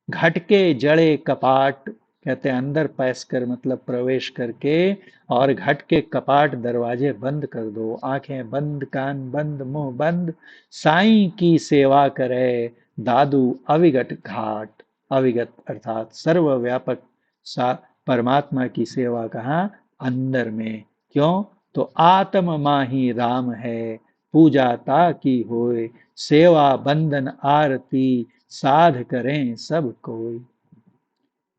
घटके जड़े कपाट, कहते हैं अंदर पैस कर मतलब प्रवेश करके, और घट के कपाट दरवाजे बंद कर दो, आंखें बंद, कान बंद, मुंह बंद, साईं की सेवा करे दादू अविगत घाट। अविगत अर्थात सर्वव्यापक परमात्मा की सेवा कहाँ, अंदर में। क्यों, तो आत्म माही राम है, पूजा ता की होए, सेवा बंदन आरती साध करें सब कोई।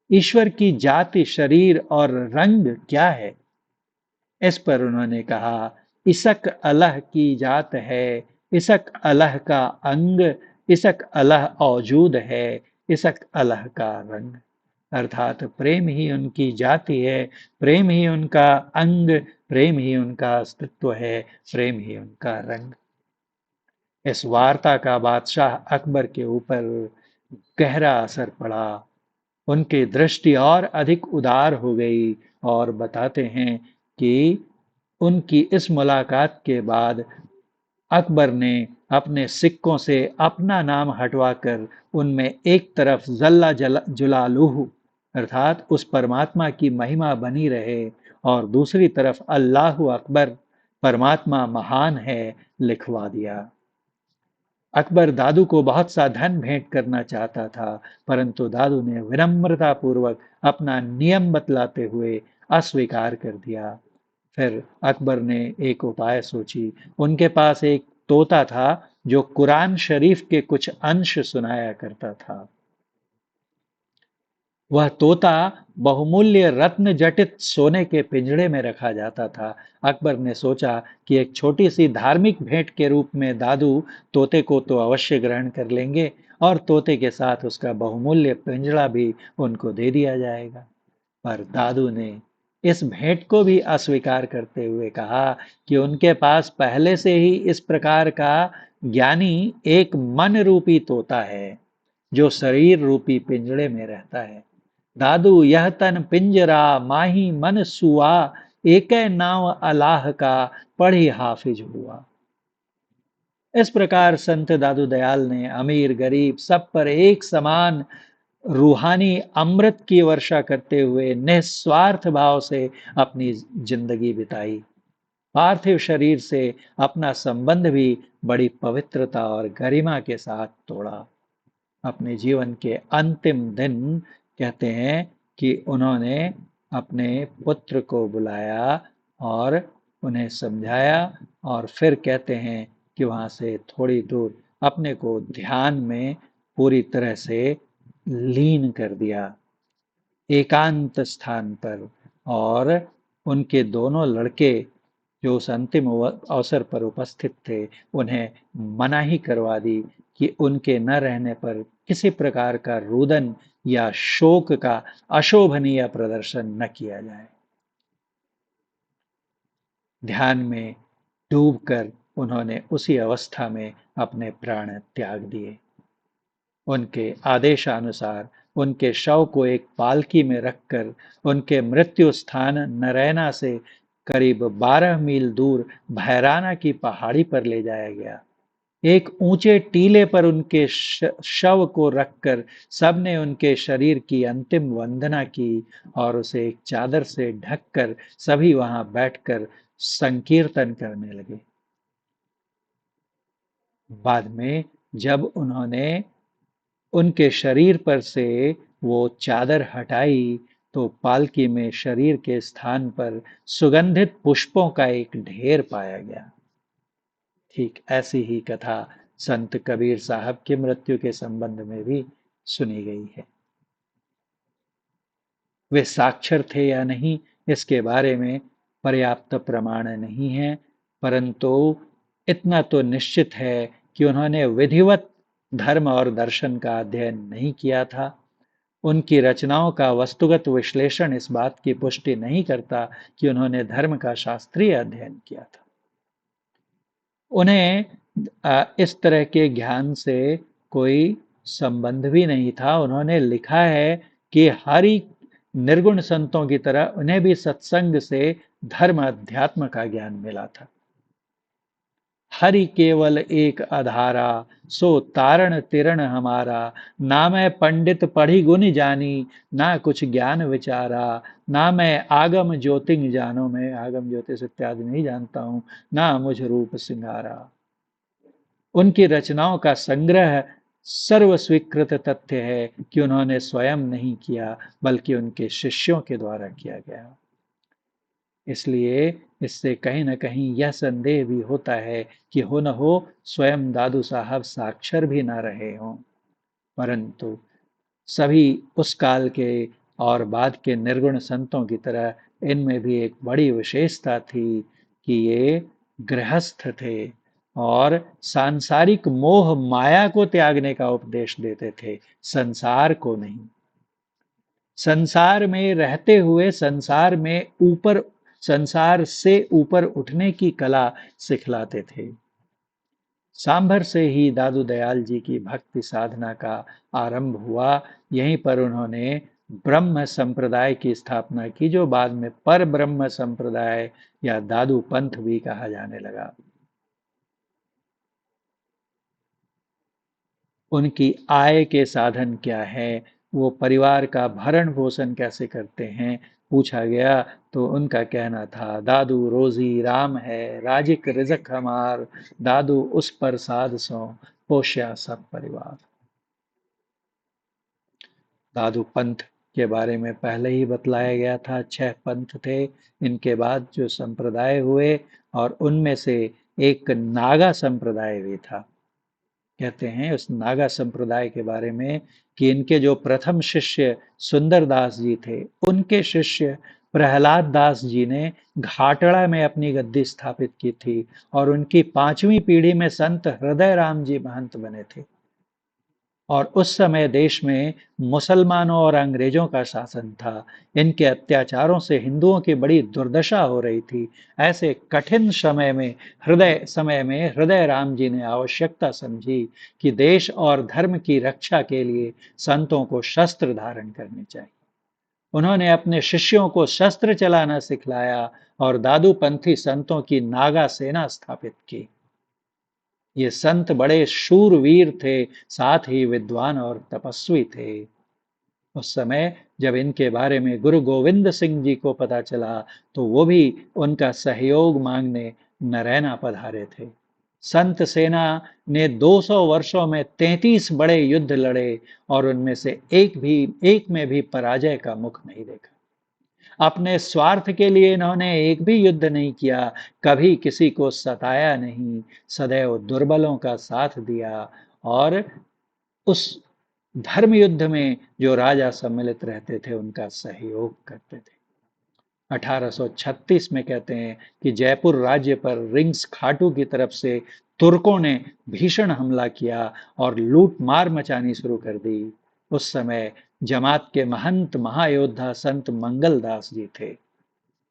ईश्वर की जाति, शरीर और रंग क्या है, इस पर उन्होंने कहा, इसक अलह की जात है, इसक अलह का अंग, इसक अलह औजूद है, इसक अलह का रंग। अर्थात प्रेम ही उनकी जाति है, प्रेम ही उनका अंग, प्रेम ही उनका अस्तित्व है, प्रेम ही उनका रंग। इस वार्ता का बादशाह अकबर के ऊपर गहरा असर पड़ा। उनकी दृष्टि और अधिक उदार हो गई और बताते हैं कि उनकी इस मुलाकात के बाद अकबर ने अपने सिक्कों से अपना नाम हटवाकर उनमें एक तरफ जल्ला जुलालुहु अर्थात उस परमात्मा की महिमा बनी रहे और दूसरी तरफ अल्लाहु अकबर परमात्मा महान है लिखवा दिया। अकबर दादू को बहुत सा धन भेंट करना चाहता था, परंतु दादू ने विनम्रता पूर्वक अपना नियम बतलाते हुए अस्वीकार कर दिया। फिर अकबर ने एक उपाय सोची। उनके पास एक तोता था जो कुरान शरीफ के कुछ अंश सुनाया करता था। वह तोता बहुमूल्य रत्न जटित सोने के पिंजड़े में रखा जाता था। अकबर ने सोचा कि एक छोटी सी धार्मिक भेंट के रूप में दादू तोते को तो अवश्य ग्रहण कर लेंगे और तोते के साथ उसका बहुमूल्य पिंजड़ा भी उनको दे दिया जाएगा। पर दादू ने इस भेंट को भी अस्वीकार करते हुए कहा कि उनके पास पहले से ही इस प्रकार का ज्ञानी एक मन रूपी तोता है जो शरीर रूपी पिंजड़े में रहता है। दादू यह तन पिंजरा माही मन सुआ, एक नाव अलाह का पढ़ी हाफिज हुआ। इस प्रकार संत दादू दयाल ने अमीर गरीब सब पर एक समान रूहानी अमृत की वर्षा करते हुए निस्वार्थ भाव से अपनी जिंदगी बिताई। पार्थिव शरीर से अपना संबंध भी बड़ी पवित्रता और गरिमा के साथ तोड़ा। अपने जीवन के अंतिम दिन कहते हैं कि उन्होंने अपने पुत्र को बुलाया और उन्हें समझाया और फिर कहते हैं कि वहाँ से थोड़ी दूर अपने को ध्यान में पूरी तरह से लीन कर दिया, एकांत स्थान पर। और उनके दोनों लड़के जो उस अंतिम अवसर पर उपस्थित थे, उन्हें मनाही करवा दी कि उनके न रहने पर किसी प्रकार का रुदन या शोक का अशोभनीय प्रदर्शन न किया जाए। ध्यान में डूबकर उन्होंने उसी अवस्था में अपने प्राण त्याग दिए। उनके आदेशानुसार उनके शव को एक पालकी में रखकर उनके मृत्यु स्थान नरैना से करीब 12 मील दूर भैराना की पहाड़ी पर ले जाया गया। एक ऊंचे टीले पर उनके शव को रखकर सबने उनके शरीर की अंतिम वंदना की और उसे एक चादर से ढककर सभी वहां बैठकर संकीर्तन करने लगे। बाद में जब उन्होंने उनके शरीर पर से वो चादर हटाई तो पालकी में शरीर के स्थान पर सुगंधित पुष्पों का एक ढेर पाया गया। ठीक ऐसी ही कथा संत कबीर साहब की मृत्यु के संबंध में भी सुनी गई है। वे साक्षर थे या नहीं, इसके बारे में पर्याप्त प्रमाण नहीं है, परंतु इतना तो निश्चित है कि उन्होंने विधिवत धर्म और दर्शन का अध्ययन नहीं किया था। उनकी रचनाओं का वस्तुगत विश्लेषण इस बात की पुष्टि नहीं करता कि उन्होंने धर्म का शास्त्रीय अध्ययन किया था। उन्हें इस तरह के ज्ञान से कोई संबंध भी नहीं था। उन्होंने लिखा है कि हरि निर्गुण संतों की तरह उन्हें भी सत्संग से धर्म अध्यात्म का ज्ञान मिला था। हरि केवल एक आधारा, सो तारण तिरण हमारा, ना मैं पंडित पढ़ी गुनी जानी, ना कुछ ज्ञान विचारा, ना मैं आगम ज्योतिंग जानो, मैं आगम ज्योतिष इत्यादि नहीं जानता हूं, ना मुझ रूप सिंगारा। उनकी रचनाओं का संग्रह सर्व स्वीकृत तथ्य है कि उन्होंने स्वयं नहीं किया, बल्कि उनके शिष्यों के द्वारा किया गया। इसलिए इससे कहीं न कहीं यह संदेह भी होता है कि हो न हो स्वयं दादू साहब साक्षर भी ना रहे हों, परंतु सभी उस काल के और बाद के निर्गुण संतों की तरह इनमें भी एक बड़ी विशेषता थी कि ये गृहस्थ थे और सांसारिक मोह माया को त्यागने का उपदेश देते थे, संसार को नहीं। संसार में रहते हुए संसार से ऊपर उठने की कला सिखलाते थे। सांभर से ही दादू दयाल जी की भक्ति साधना का आरंभ हुआ। यहीं पर उन्होंने ब्रह्म संप्रदाय की स्थापना की, जो बाद में पर ब्रह्म संप्रदाय या दादू पंथ भी कहा जाने लगा। उनकी आय के साधन क्या है, वो परिवार का भरण पोषण कैसे करते हैं, पूछा गया तो उनका कहना था, दादू रोजी राम है, राजिक रिजक हमार, दादू उस पर साध सो पोष्या सब परिवार। दादू पंथ के बारे में पहले ही बतलाया गया था। 6 पंथ थे, इनके बाद जो संप्रदाय हुए और उनमें से एक नागा संप्रदाय भी था। कहते हैं उस नागा संप्रदाय के बारे में कि इनके जो प्रथम शिष्य सुंदर दास जी थे, उनके शिष्य प्रहलाद दास जी ने घाटड़ा में अपनी गद्दी स्थापित की थी और उनकी 5वीं पीढ़ी में संत हृदय राम जी महंत बने थे। और उस समय देश में मुसलमानों और अंग्रेजों का शासन था। इनके अत्याचारों से हिंदुओं की बड़ी दुर्दशा हो रही थी। ऐसे कठिन समय में हृदय राम जी ने आवश्यकता समझी कि देश और धर्म की रक्षा के लिए संतों को शस्त्र धारण करने चाहिए। उन्होंने अपने शिष्यों को शस्त्र चलाना सिखलाया और दादूपंथी संतों की नागा सेना स्थापित की। ये संत बड़े शूरवीर थे, साथ ही विद्वान और तपस्वी थे। उस समय जब इनके बारे में गुरु गोविंद सिंह जी को पता चला तो वो भी उनका सहयोग मांगने नरैना पधारे थे। संत सेना ने 200 वर्षों में 33 बड़े युद्ध लड़े और उनमें से एक में भी पराजय का मुख नहीं देखा। अपने स्वार्थ के लिए इन्होंने एक भी युद्ध नहीं किया, कभी किसी को सताया नहीं, सदैव दुर्बलों का साथ दिया और उस धर्म युद्ध में जो राजा सम्मिलित रहते थे उनका सहयोग करते थे। 1836 में कहते हैं कि जयपुर राज्य पर रिंग्स खाटू की तरफ से तुर्कों ने भीषण हमला किया और लूट मार मचानी शुरू कर दी। उस समय जमात के महंत महायोद्धा संत मंगलदास जी थे।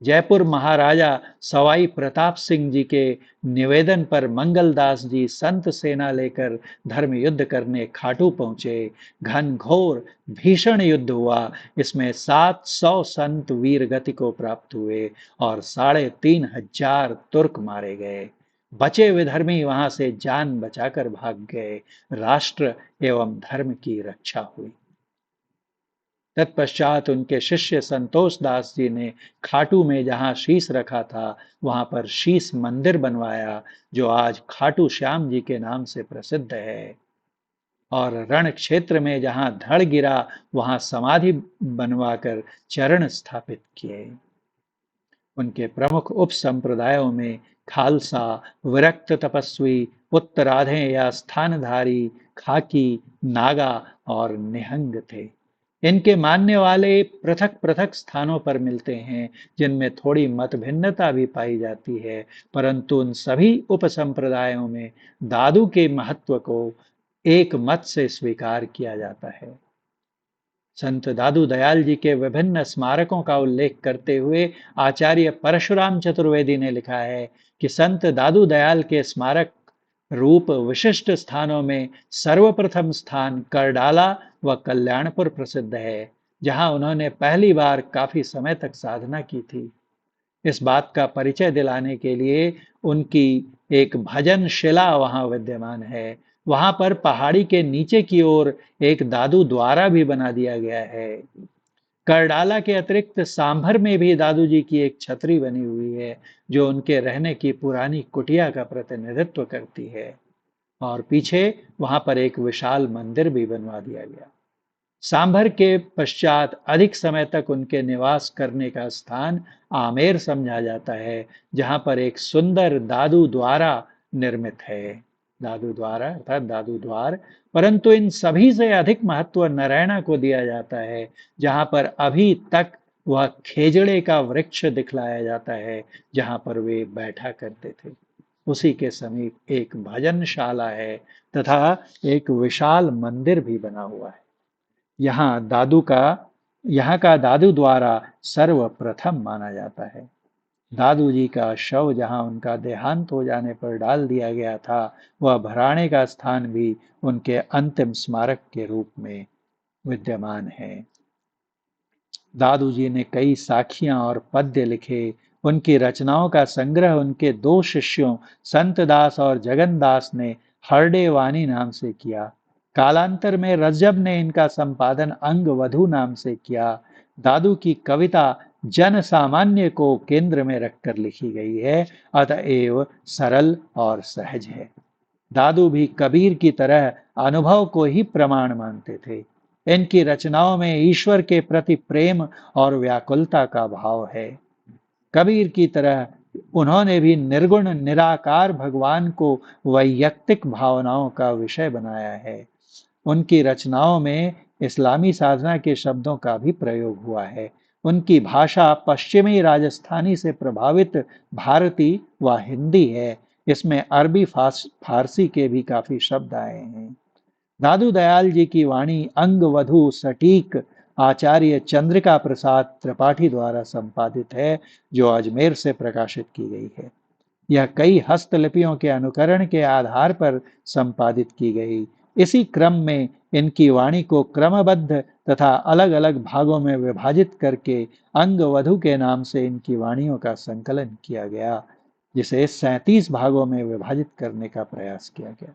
जयपुर महाराजा सवाई प्रताप सिंह जी के निवेदन पर मंगलदास जी संत सेना लेकर धर्म युद्ध करने खाटू पहुंचे। घनघोर भीषण युद्ध हुआ। इसमें 700 संत वीर गति को प्राप्त हुए और 3500 तुर्क मारे गए। बचे विधर्मी वहां से जान बचाकर भाग गए। राष्ट्र एवं धर्म की रक्षा हुई। तत्पश्चात उनके शिष्य संतोष दास जी ने खाटू में जहां शीश रखा था वहां पर शीश मंदिर बनवाया, जो आज खाटू श्याम जी के नाम से प्रसिद्ध है। और रण क्षेत्र में जहां धड़ गिरा वहां समाधि बनवाकर चरण स्थापित किए। उनके प्रमुख उप संप्रदायों में खालसा, विरक्त तपस्वी, उत्तराधे या स्थानधारी, खाकी, नागा और निहंग थे। इनके मानने वाले पृथक पृथक स्थानों पर मिलते हैं, जिनमें थोड़ी मत भिन्नता भी पाई जाती है, परंतु उन सभी उप संप्रदायों में दादू के महत्व को एक मत से स्वीकार किया जाता है। संत दादू दयाल जी के विभिन्न स्मारकों का उल्लेख करते हुए आचार्य परशुराम चतुर्वेदी ने लिखा है कि संत दादू दयाल के स्मारक रूप विशिष्ट स्थानों में सर्वप्रथम स्थान करडाला व कल्याणपुर प्रसिद्ध है, जहां उन्होंने पहली बार काफी समय तक साधना की थी। इस बात का परिचय दिलाने के लिए उनकी एक भजन शिला वहां विद्यमान है। वहां पर पहाड़ी के नीचे की ओर एक दादू द्वारा भी बना दिया गया है। करडाला के अतिरिक्त सांभर में भी दादू जी की एक छतरी बनी हुई है, जो उनके रहने की पुरानी कुटिया का प्रतिनिधित्व करती है। और पीछे वहां पर एक विशाल मंदिर भी बनवा दिया गया। सांभर के पश्चात अधिक समय तक उनके निवास करने का स्थान आमेर समझा जाता है, जहां पर एक सुंदर दादू द्वारा निर्मित है। दादू द्वारा अर्थात दादू द्वार। परंतु इन सभी से अधिक महत्व नारायणा को दिया जाता है, जहां पर अभी तक वह खेजड़े का वृक्ष दिखलाया जाता है, जहां पर वे बैठा करते थे। उसी के समीप एक भजनशाला है तथा एक विशाल मंदिर भी बना हुआ है। यहाँ दादू का यहाँ का दादू द्वारा सर्वप्रथम माना जाता है। दादू जी का शव जहाँ उनका देहांत हो जाने पर डाल दिया गया था, वह भराने का स्थान भी उनके अंतिम स्मारक के रूप में विद्यमान है। दादू जी ने कई साखियां और पद्य लिखे। उनकी रचनाओं का संग्रह उनके दो शिष्यों संत दास और जगन दास ने हरडे वाणी नाम से किया। कालांतर में रज्जब ने इनका संपादन अंग वधु नाम से किया। दादू की कविता जन सामान्य को केंद्र में रखकर लिखी गई है, अतएव सरल और सहज है। दादू भी कबीर की तरह अनुभव को ही प्रमाण मानते थे। इनकी रचनाओं में ईश्वर के प्रति प्रेम और व्याकुलता का भाव है। कबीर की तरह उन्होंने भी निर्गुण निराकार भगवान को वैयक्तिक भावनाओं का विषय बनाया है। उनकी रचनाओं में इस्लामी साधना के शब्दों का भी प्रयोग हुआ है। उनकी भाषा पश्चिमी राजस्थानी से प्रभावित भारतीय व हिंदी है। इसमें अरबी फारसी के भी काफी शब्द आए हैं। दादू दयाल जी की वाणी अंग वधु सटीक आचार्य चंद्रिका प्रसाद त्रिपाठी द्वारा संपादित है, जो अजमेर से प्रकाशित की गई है। यह कई हस्तलिपियों के अनुकरण के आधार पर संपादित की गई। इसी क्रम में इनकी वाणी को क्रमबद्ध तथा अलग अलग भागों में विभाजित करके अंग वधु के नाम से इनकी वाणियों का संकलन किया गया, जिसे 37 भागों में विभाजित करने का प्रयास किया गया।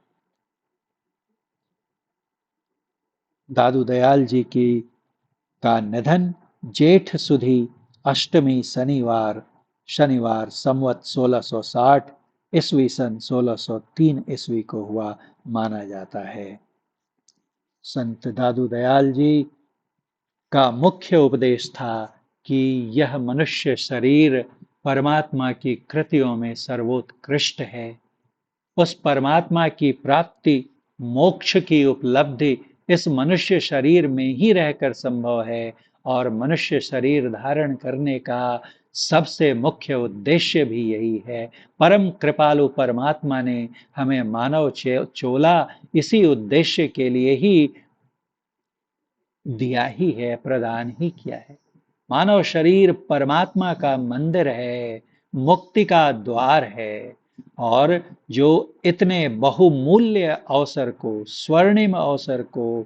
दादू दयाल जी की का निधन जेठ सुधी अष्टमी शनिवार संवत 1660 ईस्वी सन 1603 ईस्वी को हुआ माना जाता है। संत दादू दयाल जी का मुख्य उपदेश था कि यह मनुष्य शरीर परमात्मा की कृतियों में सर्वोत्कृष्ट है। उस परमात्मा की प्राप्ति, मोक्ष की उपलब्धि इस मनुष्य शरीर में ही रहकर संभव है, और मनुष्य शरीर धारण करने का सबसे मुख्य उद्देश्य भी यही है। परम कृपालु परमात्मा ने हमें मानव चोला इसी उद्देश्य के लिए ही दिया ही है, प्रदान ही किया है। मानव शरीर परमात्मा का मंदिर है, मुक्ति का द्वार है। और जो इतने बहुमूल्य अवसर को, स्वर्णिम अवसर को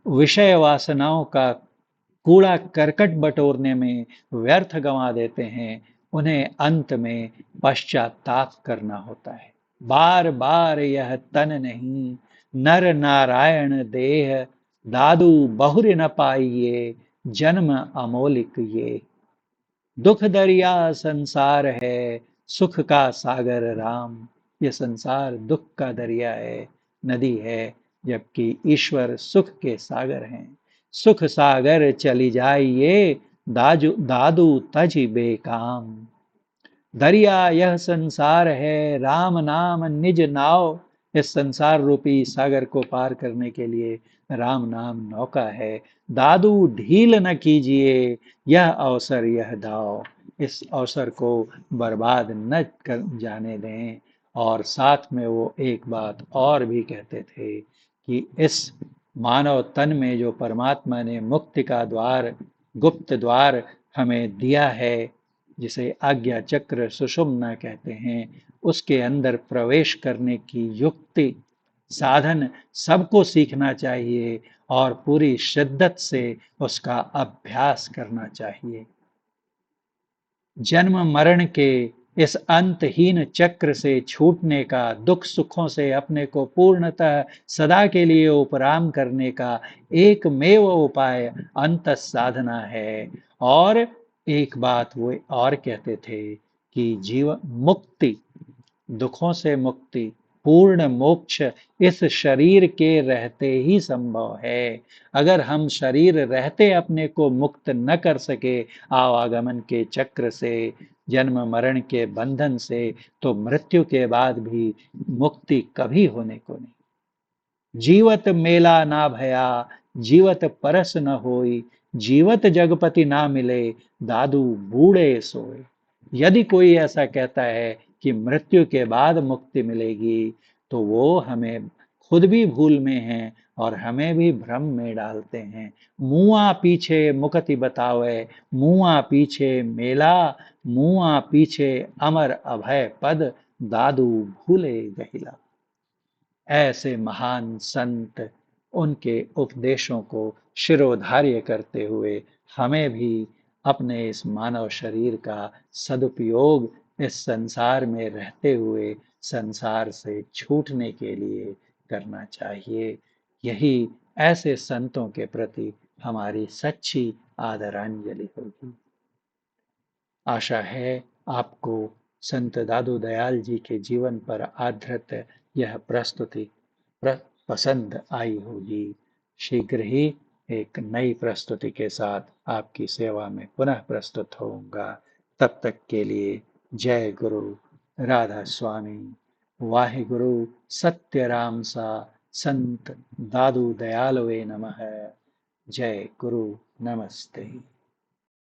विषय वासनाओं का कूड़ा करकट बटोरने में व्यर्थ गंवा देते हैं, उन्हें अंत में पश्चाताप करना होता है। बार बार यह तन नहीं, नर नारायण देह, दादू बहुर न पाइए, जन्म अमोलिक ये। दुख दरिया संसार है, सुख का सागर राम। ये संसार दुख का दरिया है, नदी है, जबकि ईश्वर सुख के सागर हैं। सुख सागर चली जाइए, दाजू दादू तज बेकाम। दरिया यह संसार है, राम नाम निज नाव। इस संसार रूपी सागर को पार करने के लिए राम नाम नौका है। दादू ढील न कीजिए, यह अवसर यह दाव। इस अवसर को बर्बाद न कर जाने दें। और साथ में वो एक बात और भी कहते थे कि इस मानव तन में जो परमात्मा ने मुक्ति का द्वार, गुप्त द्वार हमें दिया है, जिसे आज्ञा चक्र सुषुम्ना कहते हैं, उसके अंदर प्रवेश करने की युक्ति, साधन सबको सीखना चाहिए और पूरी शिद्दत से उसका अभ्यास करना चाहिए। जन्म मरण के इस अंतहीन चक्र से छूटने का, दुख सुखों से अपने को पूर्णतः सदा के लिए उपराम करने का एकमेव उपाय अंत साधना है। और एक बात वो और कहते थे कि जीवन मुक्ति, दुखों से मुक्ति, पूर्ण मोक्ष इस शरीर के रहते ही संभव है। अगर हम शरीर रहते अपने को मुक्त न कर सके आवागमन के चक्र से, जन्म मरण के बंधन से, तो मृत्यु के बाद भी मुक्ति कभी होने को नहीं। जीवत मेला ना भया, जीवत परस न होई, जीवत जगपति ना मिले, दादू बूढ़े सोए। यदि कोई ऐसा कहता है कि मृत्यु के बाद मुक्ति मिलेगी, तो वो हमें खुद भी भूल में हैं और हमें भी भ्रम में डालते हैं। मुआ पीछे मुक्ति बतावे, मुआ पीछे मेला, मुआ पीछे अमर अभय पद, दादू भूले गहिला। ऐसे महान संत, उनके उपदेशों को शिरोधार्य करते हुए हमें भी अपने इस मानव शरीर का सदुपयोग इस संसार में रहते हुए संसार से छूटने के लिए करना चाहिए। यही ऐसे संतों के प्रति हमारी सच्ची आदरांजलि होगी। आशा है आपको संत दादू दयाल जी के जीवन पर आधारित यह प्रस्तुति पसंद आई होगी। शीघ्र ही एक नई प्रस्तुति के साथ आपकी सेवा में पुनः प्रस्तुत होऊंगा। तब तक के लिए जय गुरु, राधा स्वामी, वाहे गुरु सत्य राम सा, संत दादू दयालवे नमः। जय गुरु, नमस्ते।